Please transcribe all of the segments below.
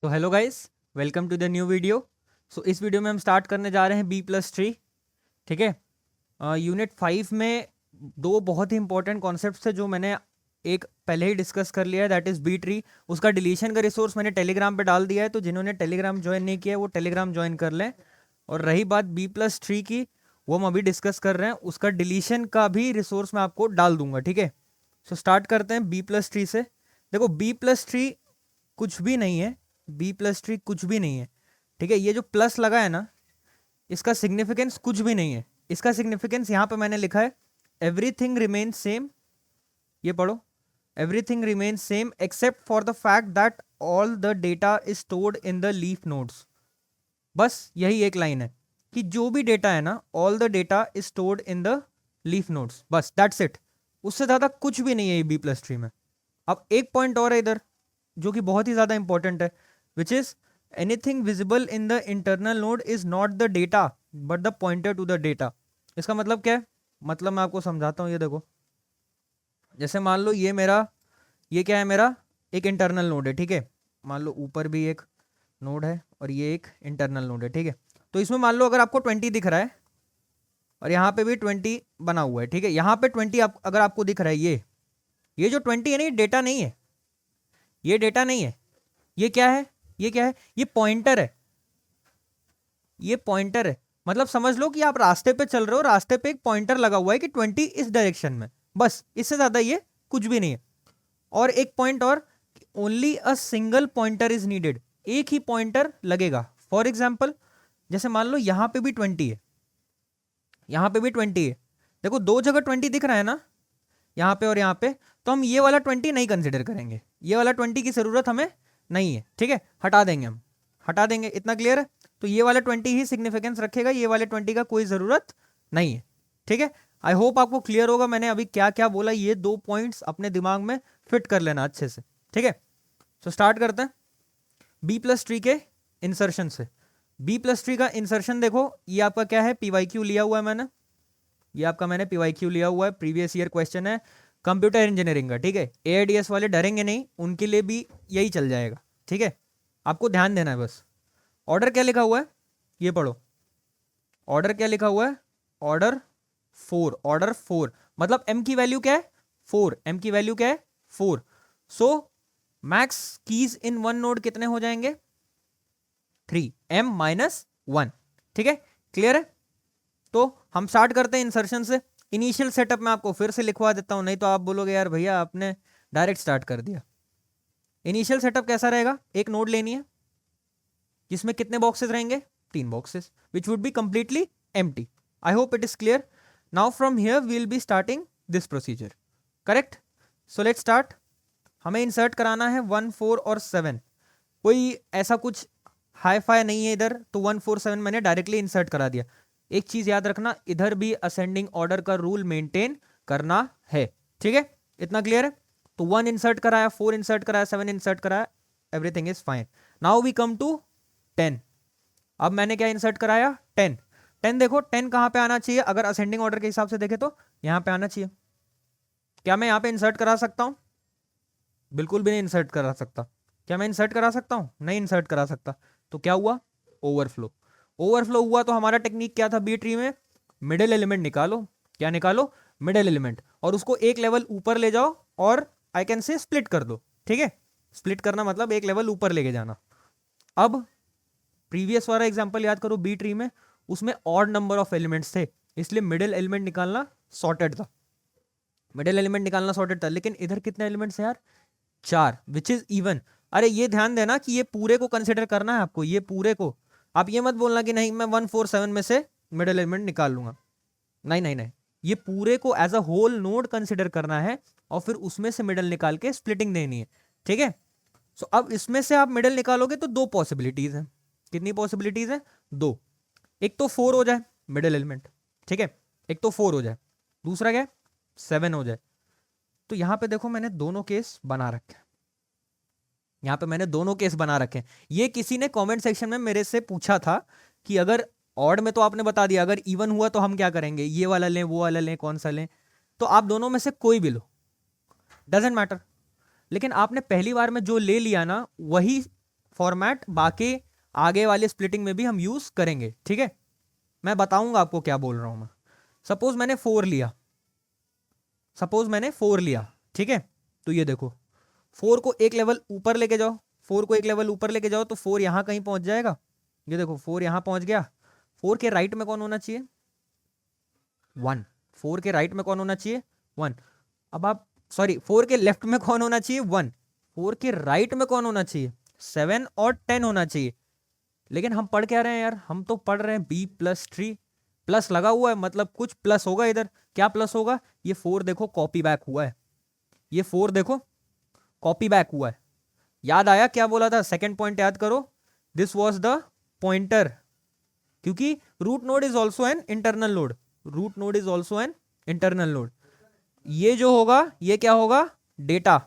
तो hello guys, welcome to the new video. इस video में हम स्टार्ट करने जा रहे हैं B+3। ठीक है। यूनिट 5 में दो बहुत ही इंपॉर्टेंट कॉन्सेप्ट्स थे जो मैंने एक पहले ही डिस्कस कर लिया है, दैट इज़ बी ट्री। उसका डिलीशन का रिसोर्स मैंने टेलीग्राम पे डाल दिया है, तो जिन्होंने टेलीग्राम ज्वाइन नहीं किया है वो टेलीग्राम ज्वाइन कर लें। और रही बात B+3 की, वो हम अभी डिस्कस कर रहे हैं, उसका डिलीशन का भी रिसोर्स मैं आपको डाल दूंगा। ठीक है। स्टार्ट करते हैं B+3 से। देखो, B+3 कुछ भी नहीं है, B+3 कुछ भी नहीं है। ठीक है। ये जो प्लस लगा है ना, इसका सिग्निफिकेंस कुछ भी नहीं है। इसका सिग्निफिकेंस यहाँ पे मैंने लिखा है, एवरीथिंग रिमेन्स सेम। ये पढ़ो, everything remains same except for the fact that all the data is stored in the leaf nodes. बस यही एक लाइन है कि जो भी डेटा है ना, all the data is stored in the leaf nodes, बस दैट्स इट। उससे ज्यादा कुछ भी नहीं है ये B+3 में। अब एक पॉइंट और है इधर जो कि बहुत ही ज्यादा इंपॉर्टेंट है, which is anything visible in the internal node is not the data but the pointer to the data. इसका मतलब क्या है? मतलब मैं आपको समझाता हूँ। ये देखो, जैसे मान लो ये क्या है, मेरा एक इंटरनल नोड है। ठीक है। मान लो ऊपर भी एक नोड है और ये एक इंटरनल नोड है। ठीक है। तो इसमें मान लो अगर आपको 20 दिख रहा है और यहाँ पे भी 20 बना हुआ है। ठीक है। यहाँ पे 20 अगर आपको दिख रहा है, ये जो 20 है ना, ये डेटा नहीं है, ये डेटा नहीं है। ये क्या है? ये क्या है? ये पॉइंटर है। ये पॉइंटर है। मतलब समझ लो कि आप रास्ते पे चल रहे हो, रास्ते पे एक पॉइंटर लगा हुआ है कि 20 इस डायरेक्शन में, बस इससे ज्यादा ये कुछ भी नहीं है। और एक पॉइंट और, only a single pointer is needed. एक ही पॉइंटर लगेगा। फॉर एग्जाम्पल, जैसे मान लो यहां पे भी 20 है, यहां पे भी 20 है। देखो, दो जगह 20 दिख रहा है ना, यहाँ पे और यहाँ पे, तो हम ये वाला 20 नहीं कंसिडर करेंगे। ये वाला 20 की जरूरत हमें नहीं है। ठीक है। हटा देंगे, हम हटा देंगे। इतना क्लियर है? तो ये वाला 20 ही सिग्निफिकेंस रखेगा, ये वाले 20 का कोई जरूरत नहीं है। ठीक है। आई होप आपको क्लियर होगा मैंने अभी क्या क्या बोला। ये दो पॉइंट्स अपने दिमाग में फिट कर लेना अच्छे से। ठीक है। स्टार्ट करते हैं B+3 के इंसर्शन से। B+3 का इंसर्शन देखो, ये आपका क्या है, PYQ लिया हुआ है मैंने। ये आपका मैंने PYQ लिया हुआ है, प्रीवियस ईयर क्वेश्चन है कंप्यूटर इंजीनियरिंग का। ठीक है। AIDS वाले डरेंगे नहीं, उनके लिए भी यही चल जाएगा। ठीक है। आपको ध्यान देना है बस। ऑर्डर क्या लिखा हुआ है, ये पढ़ो। ऑर्डर क्या लिखा हुआ है? ऑर्डर 4। ऑर्डर 4 मतलब M की वैल्यू क्या है? 4। M की वैल्यू क्या है? 4। So max keys in one node कितने हो जाएंगे? 3 M-1। ठीक है। क्लियर है? तो हम स्टार्ट करते हैं इंसर्शन से। इनिशियल सेटअप में आपको फिर से लिखवा देता हूं, नहीं तो आप बोलोगे यार भैया आपने डायरेक्ट स्टार्ट कर दिया। इनिशियल सेटअप कैसा रहेगा? एक नोड लेनी है जिसमें कितने बॉक्सेस रहेंगे? 3 boxes, which would be completely empty. I hope it is clear. Now from here we will be starting this procedure. Correct. So let's start. हमें इंसर्ट कराना है 1, 4 और 7। कोई ऐसा कुछ हाई फाई नहीं है इधर, तो 1, 4, 7 मैंने डायरेक्टली इंसर्ट करा दिया। एक चीज याद रखना, इधर भी असेंडिंग ऑर्डर का रूल मेंटेन करना है। ठीक है। इतना क्लियर है? तो 1 इंसर्ट कराया, 4 इंसर्ट कराया, 7 इंसर्ट कराया, everything is fine. Now we come to 10। अब मैंने क्या इंसर्ट कराया? 10। 10 देखो, 10 कहां पे आना चाहिए? अगर असेंडिंग ऑर्डर के हिसाब से देखे तो यहां पे आना चाहिए। क्या मैं यहां पे इंसर्ट करा सकता हूं? बिल्कुल भी नहीं इंसर्ट करा सकता। क्या मैं इंसर्ट करा सकता हूं? नहीं इंसर्ट करा सकता। तो क्या हुआ? ओवरफ्लो। ओवरफ्लो हुआ तो हमारा टेक्निक क्या था बी ट्री में? मिडिल एलिमेंट निकालो। क्या निकालो? Middle element. और उसको एक लेवल ऊपर ले जाओ और आई कैन से स्प्लिट कर दो। ठीक है। स्प्लिट करना मतलब एक लेवल ऊपर लेके जाना। अब प्रीवियस वाला एग्जांपल याद करो बी ट्री में, उसमें ऑड नंबर ऑफ एलिमेंट्स थे, इसलिए मिडिल एलिमेंट निकालना सॉर्टेड था। मिडिल एलिमेंट निकालना सॉर्टेड था। लेकिन इधर कितने एलिमेंट्स हैं यार? 4, विच इज इवन। अरे ये ध्यान देना कि ये पूरे को कंसिडर करना है आपको, ये पूरे को। आप ये मत बोलना कि नहीं मैं 1, 4, 7 में से मिडिल एलिमेंट निकाल लूंगा। नहीं नहीं नहीं, ये पूरे को as a whole node consider करना है और फिर उसमें से मिडल निकाल के स्प्लिटिंग देनी है। ठीक है। सो अब इसमें से आप मिडल निकालोगे तो दो पॉसिबिलिटीज हैं। कितनी पॉसिबिलिटीज हैं? दो। एक तो 4 हो जाए मिडल एलिमेंट। ठीक है। एक तो 4 हो जाए, दूसरा क्या? 7 हो जाए। तो यहां पे देखो मैंने दोनों केस बना रखे हैं। यहाँ पे मैंने दोनों केस बना रखे हैं। ये किसी ने कमेंट सेक्शन में मेरे से पूछा था कि अगर ऑड में तो आपने बता दिया, अगर इवन हुआ तो हम क्या करेंगे, ये वाला लें वो वाला लें, कौन सा लें? तो आप दोनों में से कोई भी लो, डजेंट मैटर। लेकिन आपने पहली बार में जो ले लिया ना, वही फॉर्मेट बाकी आगे वाले स्प्लिटिंग में भी हम यूज करेंगे, ठीक है। मैं बताऊंगा आपको क्या बोल रहा हूं मैं। सपोज मैंने 4 लिया, ठीक है। तो ये देखो 4 को एक लेवल ऊपर लेके जाओ, 4 को एक लेवल ऊपर लेके जाओ तो 4 यहां कहीं पहुंच जाएगा। ये देखो 4 यहां पहुंच गया। 4 के राइट में कौन होना चाहिए? 1। 4 के राइट में कौन होना चाहिए? 1। अब आप सॉरी 4 के लेफ्ट में कौन होना चाहिए? 1। 4 के राइट में कौन होना चाहिए? 7 और 10 होना चाहिए। लेकिन हम पढ़ क्या रहे हैं यार? हम तो पढ़ रहे हैं b+3, प्लस लगा हुआ है मतलब कुछ प्लस होगा इधर। क्या प्लस होगा? ये 4 देखो कॉपी बैक हुआ है, ये 4 देखो कॉपी बैक हुआ है। याद आया क्या बोला था? सेकंड पॉइंट याद करो, दिस वाज द पॉइंटर, क्योंकि root node is also an internal node, root node is also an internal node. ये जो होगा ये क्या होगा? डेटा,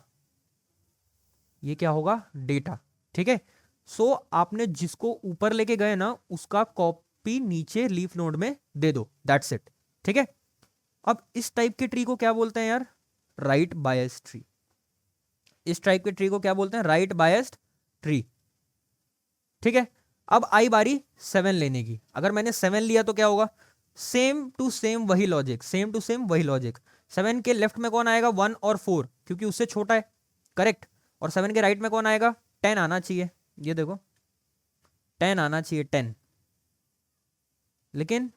ये क्या होगा? डेटा, ठीक है। सो आपने जिसको ऊपर लेके गए ना उसका कॉपी नीचे लीफ नोड में दे दो, दैट्स इट, ठीक है। अब इस टाइप के ट्री को क्या बोलते हैं यार? Right biased tree. इस टाइप के ट्री को क्या बोलते हैं? राइट बायस्ड ट्री, ठीक है। अब आई बारी 7 लेने की। अगर मैंने 7 लिया तो क्या होगा? सेम टू सेम वही लॉजिक, सेम टू सेम वही लॉजिक। 7 के लेफ्ट में कौन आएगा? 1 और 4, क्योंकि उससे छोटा है, करेक्ट। और 7 के राइट में कौन आएगा? 10 आना चाहिए। ये देखो 10 आना चाहिए, 10। लेकिन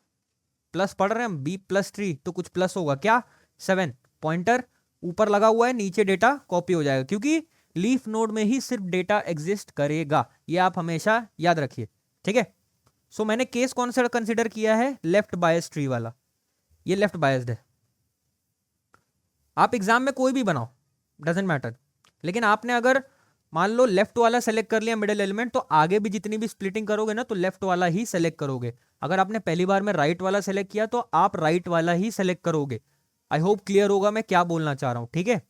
प्लस पढ़ रहे हैं हम, b+3 तो कुछ प्लस होगा क्या? 7। पॉइंटर ऊपर लगा हुआ है, नीचे डेटा कॉपी हो जाएगा, क्योंकि लीफ नोड में ही सिर्फ डेटा एग्जिस्ट करेगा। ये आप हमेशा याद रखिए, ठीक है। सो मैंने केस कौन सा कंसिडर किया है? लेफ्ट बायस ट्री वाला। ये लेफ्ट बायस्ड है। आप एग्जाम में कोई भी बनाओ, डजेंट मैटर, लेकिन आपने अगर मान लो लेफ्ट वाला सेलेक्ट कर लिया मिडिल एलिमेंट, तो आगे भी जितनी भी स्प्लिटिंग करोगे ना तो लेफ्ट वाला ही सेलेक्ट करोगे। अगर आपने पहली बार में राइट वाला सेलेक्ट किया तो आप राइट वाला ही सेलेक्ट करोगे। आई होप क्लियर होगा मैं क्या बोलना चाह रहा हूं, ठीक है।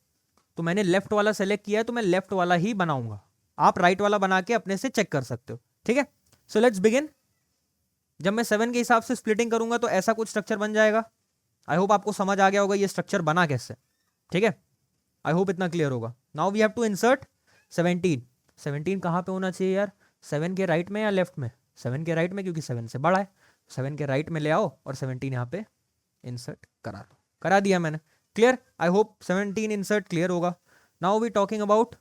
तो मैंने लेफ्ट वाला सेलेक्ट किया है तो मैं लेफ्ट वाला ही बनाऊंगा। आप राइट वाला बना के अपने से चेक कर सकते हो, ठीक है। So let's begin. जब मैं 7 के हिसाब से स्प्लिटिंग करूंगा तो ऐसा कुछ स्ट्रक्चर बन जाएगा। आई होप आपको समझ आ गया होगा ये स्ट्रक्चर बना कैसे, ठीक है। आई होप इतना क्लियर होगा। Now we have to insert 17। 17 कहाँ पे होना चाहिए यार? 7 के राइट में या लेफ्ट में? 7 के राइट में, क्योंकि 7 से बड़ा है। 7 के राइट में ले आओ और 17 यहाँ पे इंसर्ट करा लो। करा दिया मैंने, clear. I hope 17 insert clear होगा। Now we talking about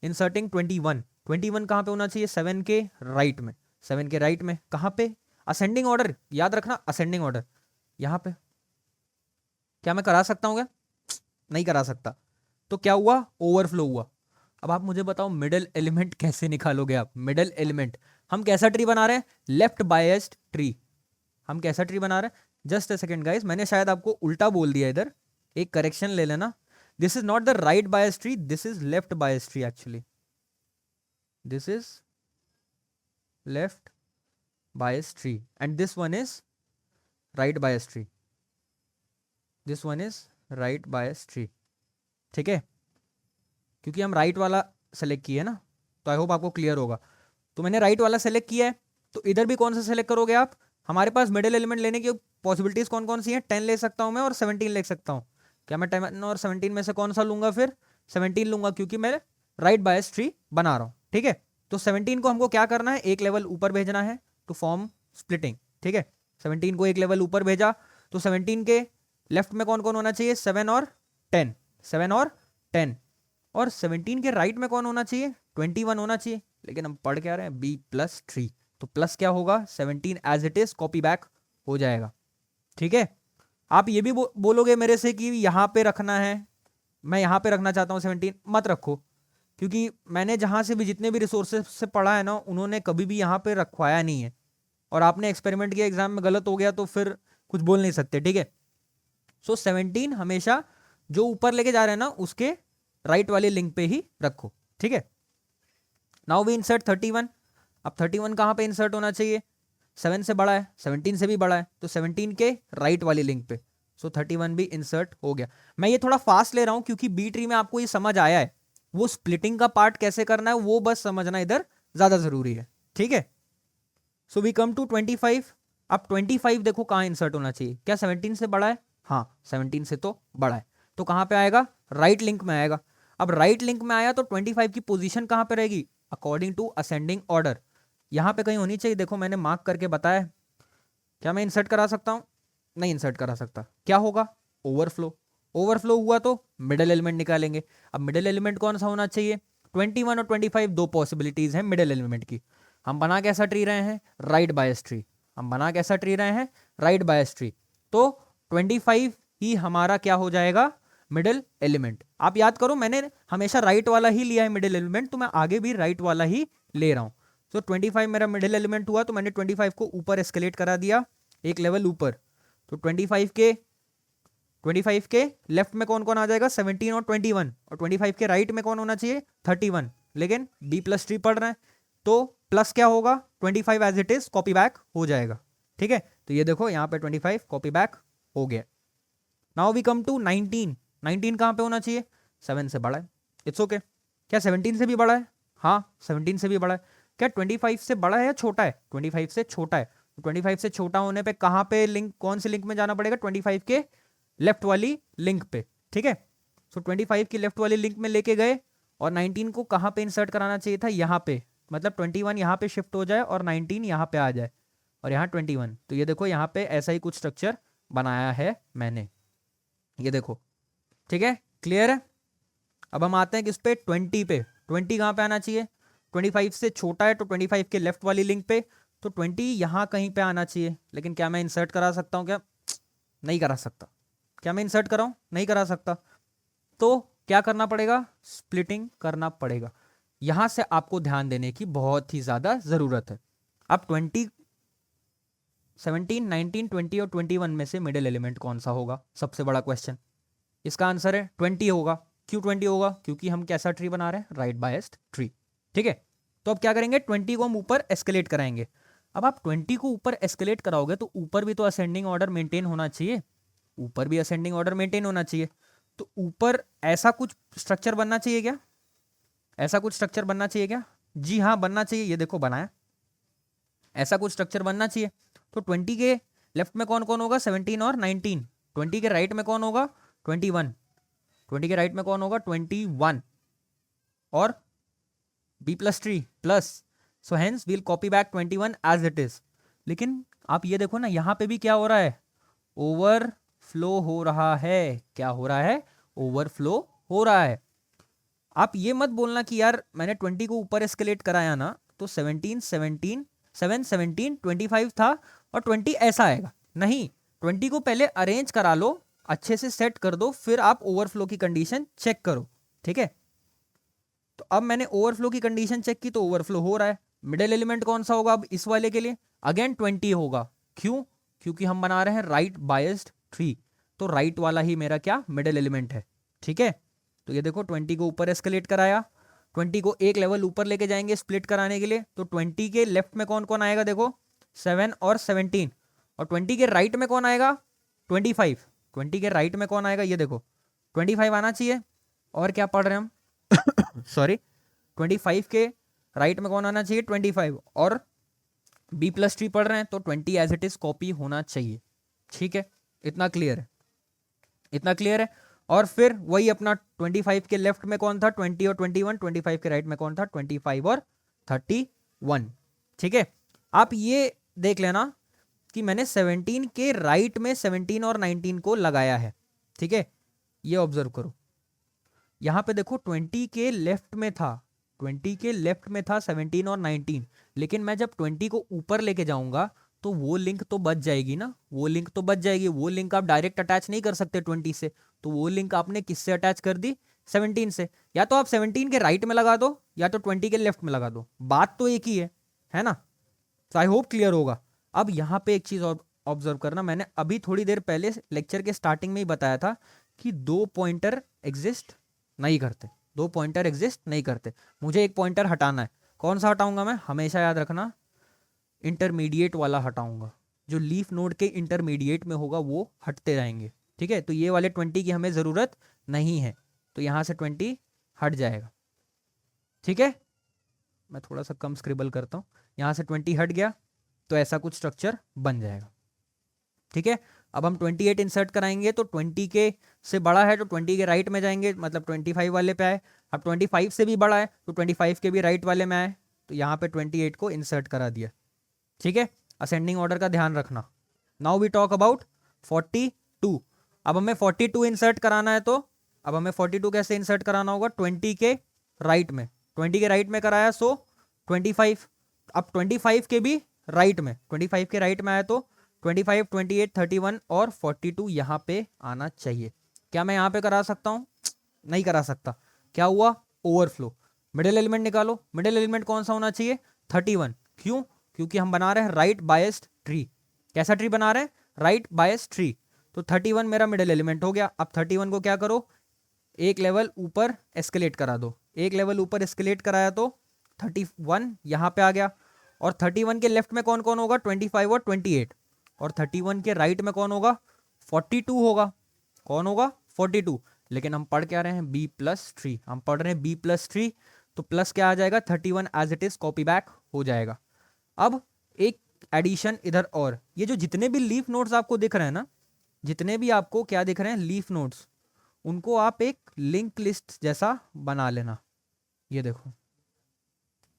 inserting 21। 21 कहाँ पे होना चाहिए? 7 के राइट में। 7 के राइट में कहाँ पे? असेंडिंग ऑर्डर, याद रखना असेंडिंग ऑर्डर। यहाँ पे क्या मैं करा सकता हूँ क्या? नहीं करा सकता। तो क्या हुआ? ओवरफ्लो हुआ। अब आप मुझे बताओ मिडिल एलिमेंट कैसे निकालोगे आप? मिडिल एलिमेंट हम कैसा ट्री बना रहे हैं? Left biased tree. हम कैसा ट्री बना रहे हैं? जस्ट अ सेकंड गाइस, मैंने शायद आपको उल्टा बोल दिया इधर, एक करेक्शन ले लेना। This is not the right biased tree, this is left biased tree actually. This is left biased tree and this one is right biased tree. This one is right biased tree, ठीक है। क्योंकि हम right वाला select किए ना, तो I hope आपको clear होगा। तो मैंने राइट वाला सेलेक्ट किया है, तो इधर भी कौन सा सेलेक्ट करोगे आप? हमारे पास मिडिल एलिमेंट लेने की पॉसिबिलिटीज कौन कौन सी हैं? 10 ले सकता हूं मैं और 17 ले सकता हूं। क्या मैं 10 और 17 में से कौन सा लूंगा? फिर 17 लूंगा, क्योंकि मैं राइट बायस ट्री बना रहा हूं, ठीक है। तो 17 को हमको क्या करना है? एक लेवल ऊपर भेजना है टू फॉर्म स्प्लिटिंग, ठीक है। 17 को एक लेवल ऊपर भेजा, तो 17 के लेफ्ट में कौन कौन होना चाहिए? 7 और 10। 7 और 10। और 17 के राइट में कौन होना चाहिए? 21 होना चाहिए। लेकिन हम पढ़ क्या रहे हैं? b+3, तो प्लस क्या होगा? 17 as it is copy back हो जाएगा, ठीक है। आप ये भी बोलोगे मेरे से कि यहाँ पे रखना है, मैं यहाँ पे रखना चाहता हूँ 17। मत रखो, क्योंकि मैंने जहाँ से भी जितने भी रिसोर्सेज से पढ़ा है ना, उन्होंने कभी भी यहाँ पे रखवाया नहीं है। और आपने एक्सपेरिमेंट किया, एग्जाम में गलत हो गया तो फिर कुछ बोल नहीं सकते, ठीक है। सो 17 हमेशा जो ऊपर लेके जा रहे हैं ना उसके राइट वाले लिंक पे ही रखो, ठीक है। Now we insert 31। अब 31 कहाँ पे इंसर्ट होना चाहिए? 7 से बड़ा है, 17 से भी बड़ा है, तो 17 के राइट वाली लिंक पे। सो 31 भी इंसर्ट हो गया। मैं ये थोड़ा फास्ट ले रहा हूं क्योंकि बी ट्री में आपको ये समझ आया है, वो स्प्लिटिंग का पार्ट कैसे करना है वो बस समझना इधर ज्यादा जरूरी है, ठीक है। So we come to 25। अब 25 देखो कहाँ इंसर्ट होना चाहिए? क्या 17 से बड़ा है? हाँ 17 से तो बड़ा है, तो कहाँ पे आएगा? राइट लिंक में आएगा। अब राइट लिंक में आया तो 25 की पोजीशन कहाँ पे रहेगी? According to ascending order. यहाँ पे कहीं होनी चाहिए, देखो मैंने मार्क करके बताया। क्या मैं इंसर्ट करा सकता हूँ? नहीं इंसर्ट करा सकता। क्या होगा? ओवरफ्लो। ओवरफ्लो हुआ तो मिडिल एलिमेंट निकालेंगे। अब मिडिल एलिमेंट कौन सा होना चाहिए? 21 और 25 दो पॉसिबिलिटीज हैं मिडिल एलिमेंट की। हम बना कैसा ट्री रहे हैं? राइट बायस ट्री। हम बना कैसा ट्री रहे हैं? राइट बायस ट्री। तो 25 ही हमारा क्या हो जाएगा? Middle element. आप याद करो मैंने हमेशा राइट वाला ही लिया है मिडिल एलिमेंट, तो मैं आगे भी राइट वाला ही ले रहा हूं। तो 25 मेरा मिडिल एलिमेंट हुआ, तो मैंने 25 को ऊपर एस्केलेट करा दिया एक लेवल ऊपर। तो 25 के लेफ्ट में कौन कौन आ जाएगा? 17 और 21। और 25 के राइट में कौन होना चाहिए? 31। लेकिन बी प्लस ट्री पढ़ रहे हैं तो प्लस क्या होगा? 25 as it is copy back हो जाएगा। ठीक है, तो ये देखो यहाँ पे 25 कॉपी बैक हो गया। Now we come to 19। 19 कहाँ पे होना चाहिए? 7 से बड़ा है। It's okay. क्या 17 से भी बड़ा है? हाँ 17 से भी बड़ा है। क्या 25 से बड़ा है या छोटा है? 25 से छोटा है। 25 से छोटा होने पे कहाँ पे लिंक, कौन से लिंक में जाना पड़ेगा? 25 के लेफ्ट वाली लिंक पे। ठीक है, सो 25 की लेफ्ट वाली लिंक में लेके गए और 19 को कहाँ पे इंसर्ट कराना चाहिए था? यहाँ पे। मतलब 21 यहाँ पे शिफ्ट हो जाए और 19 यहाँ पे आ जाए और यहाँ 21। तो ये देखो यहाँ पे ऐसा ही कुछ स्ट्रक्चर बनाया है मैंने, ये देखो। ठीक है, क्लियर है। अब हम आते हैं किस पे? 20 पे। 20 कहाँ पे आना चाहिए? 25 से छोटा है तो 25 के लेफ्ट वाली लिंक पे, तो 20 यहाँ कहीं पे आना चाहिए। लेकिन क्या मैं इंसर्ट करा सकता हूँ? क्या नहीं करा सकता। क्या मैं इंसर्ट कराऊं? नहीं करा सकता। तो क्या करना पड़ेगा? स्प्लिटिंग करना पड़ेगा। यहां से आपको ध्यान देने की बहुत ही ज्यादा जरूरत है। अब 20, 17, 19, 20 और 21 में से मिडिल एलिमेंट कौन सा होगा? सबसे बड़ा क्वेश्चन। इसका आंसर है 20 होगा। क्यों 20 होगा? क्योंकि हम कैसा ट्री बना रहे हैं? Right biased tree. ठीक है, तो अब क्या करेंगे? 20 को हम ऊपर एस्केलेट कराएंगे। अब आप 20 को ऊपर एस्केलेट कराओगे तो ऊपर भी तो असेंडिंग ऑर्डर मेंटेन होना चाहिए। ऊपर भी असेंडिंग ऑर्डर मेंटेन होना चाहिए। तो ऊपर ऐसा कुछ स्ट्रक्चर बनना चाहिए क्या? ऐसा कुछ स्ट्रक्चर बनना चाहिए क्या? जी हाँ बनना चाहिए। ये देखो बनाया, ऐसा कुछ स्ट्रक्चर बनना चाहिए। तो 20 के लेफ्ट में कौन कौन होगा? 17 और 19। 20 के राइट में कौन होगा? 21। 20 के राइट में कौन होगा? 21 और B plus tree plus, so hence we'll copy back 21 as it is. लेकिन आप ये देखो ना, यहां पे भी क्या हो रहा है? ओवरफ्लो हो रहा है। क्या हो रहा है? ओवरफ्लो हो रहा है। आप ये मत बोलना कि यार मैंने 20 को ऊपर एस्केलेट कराया ना तो 17 17 7 17 25 था और 20 ऐसा आएगा। नहीं, 20 को पहले अरेंज करा लो, अच्छे से सेट कर दो, फिर आप ओवरफ्लो की कंडीशन चेक करो। ठीक है, तो अब मैंने ओवरफ्लो की कंडीशन चेक की तो ओवरफ्लो हो रहा है। मिडिल एलिमेंट कौन सा होगा अब इस वाले के लिए? अगेन 20 होगा। क्यों? क्योंकि हम बना रहे हैं राइट बायस्ड ट्री, तो राइट वाला ही मेरा क्या? मिडिल एलिमेंट है। ठीक है, तो ये देखो 20 को ऊपर एस्केलेट कराया, 20 को एक लेवल ऊपर लेके जाएंगे स्प्लिट कराने के लिए। तो 20 के लेफ्ट में कौन कौन आएगा? देखो 7 और 17। और 20 के राइट में कौन आएगा? 25। 20 के राइट में कौन आएगा? ये देखो 25 आना चाहिए। और क्या पढ़ रहे हैं हम? सॉरी, 25 के राइट में कौन आना चाहिए? 25। और बी प्लस ट्री पढ़ रहे हैं तो 20 एज इट इज कॉपी होना चाहिए। ठीक है, इतना क्लियर है, इतना क्लियर है। और फिर वही अपना 25 के लेफ्ट में कौन था? 20 और 21। 25 के राइट में कौन था? 25 और 31। ठीक है, आप ये देख लेना कि मैंने 17 के राइट में 17 और 19 को लगाया है। ठीक है, ये ऑब्जर्व करो। यहां पे देखो 20 के लेफ्ट में था, 20 के लेफ्ट में था 17 और 19। लेकिन मैं जब 20 को ऊपर लेके जाऊंगा तो वो लिंक तो बच जाएगी ना, वो लिंक तो बच जाएगी। वो लिंक आप डायरेक्ट अटैच नहीं कर सकते 20 से, तो वो लिंक आपने किससे अटैच कर दी? 17 से। या तो आप 17 के राइट में लगा दो या तो 20 के लेफ्ट में लगा दो, बात तो एक ही है ना। तो आई होप क्लियर होगा। अब यहाँ पे एक चीज और ऑब्जर्व करना, मैंने अभी थोड़ी देर पहले लेक्चर के स्टार्टिंग में ही बताया था कि दो पॉइंटर एग्जिस्ट नहीं करते, दो पॉइंटर एग्जिस्ट नहीं करते। मुझे एक पॉइंटर हटाना है। कौन सा हटाऊंगा मैं? हमेशा याद रखना, इंटरमीडिएट वाला हटाऊंगा। जो लीफ नोड के इंटरमीडिएट में होगा वो हटते रहेंगे। ठीक है, तो ये वाले 20 की हमें जरूरत नहीं है, तो यहां से 20 हट जाएगा। ठीक है, मैं थोड़ा सा कम स्क्रिबल करता हूं। यहां से 20 हट गया तो ऐसा कुछ स्ट्रक्चर बन जाएगा। ठीक है, अब हम 28 इंसर्ट कराएंगे तो 20 के से बड़ा है तो 20 के राइट में जाएंगे, मतलब 25 वाले पे आए। अब 25 से भी बड़ा है तो 25 के भी राइट वाले में आए, तो यहाँ पे 28 को इंसर्ट करा दिया। ठीक है, असेंडिंग ऑर्डर का ध्यान रखना। Now we talk about 42। अब हमें 42 इंसर्ट कराना है, तो अब हमें 42 कैसे इंसर्ट कराना होगा, 20 के राइट में, 20 के राइट में कराया सो 25। अब 25 के भी राइट में, 25 के राइट में आया तो 25, 28, 31 और 42 यहाँ पे आना चाहिए। क्या मैं यहाँ पे करा सकता हूँ? नहीं करा सकता। क्या हुआ? ओवरफ्लो। मिडिल एलिमेंट निकालो। मिडिल एलिमेंट कौन सा होना चाहिए? 31। क्यों? क्योंकि हम बना रहे हैं राइट बायस्ड ट्री। कैसा ट्री बना रहे हैं? Right biased tree. तो 31 मेरा मिडिल एलिमेंट हो गया। अब 31 को क्या करो, एक लेवल ऊपर एस्केलेट करा दो। एक लेवल ऊपर एस्केलेट कराया तो 31 यहाँ पे आ गया। और 31 के लेफ्ट में कौन कौन होगा? 25 और 28। और 31 के राइट में कौन होगा? 42 होगा। कौन होगा? 42। लेकिन हम पढ़ क्या रहे हैं? B+3। हम पढ़ रहे हैं B+3, तो प्लस क्या आ जाएगा? 31 as it is copy back हो जाएगा। अब एक एडिशन इधर, और ये जो जितने भी लीफ नोड्स आपको दिख रहे हैं ना, जितने भी आपको क्या दिख रहे हैं लीफ नोड्स, उनको आप एक लिंक लिस्ट जैसा बना लेना। ये देखो,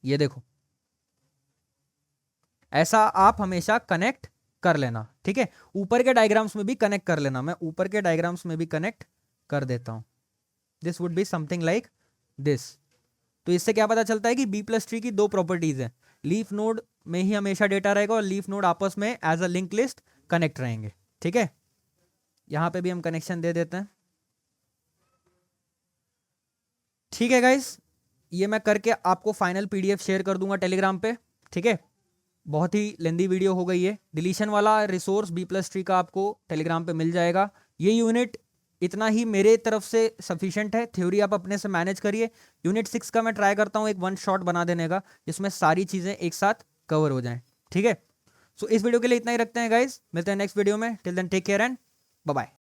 ये देखो, ऐसा आप हमेशा कनेक्ट कर लेना। ठीक है, ऊपर के डायग्राम्स में भी कनेक्ट कर लेना। मैं ऊपर के डायग्राम्स में भी कनेक्ट कर देता हूं। This would be something like this. तो इससे क्या पता चलता है कि B+3 की दो प्रॉपर्टीज हैं। लीफ नोड में ही हमेशा डेटा रहेगा और लीफ नोड आपस में as a link list connect रहेंगे। ठीक है, यहां पे भी हम कनेक्शन दे देते हैं। ठीक है गाइस, ये मैं करके आपको फाइनल PDF शेयर कर दूंगा टेलीग्राम पे। ठीक है, बहुत ही लेंदी वीडियो हो गई है। डिलीशन वाला रिसोर्स B+3 का आपको टेलीग्राम पे मिल जाएगा। ये यूनिट इतना ही मेरे तरफ से सफिशिएंट है, थ्योरी आप अपने से मैनेज करिए। यूनिट 6 का मैं ट्राई करता हूँ एक वन शॉट बना देने का, जिसमें सारी चीज़ें एक साथ कवर हो जाएं। ठीक है, सो इस वीडियो के लिए इतना ही रखते हैं गाइज, मिलते हैं नेक्स्ट वीडियो में। Till then take care and bye bye.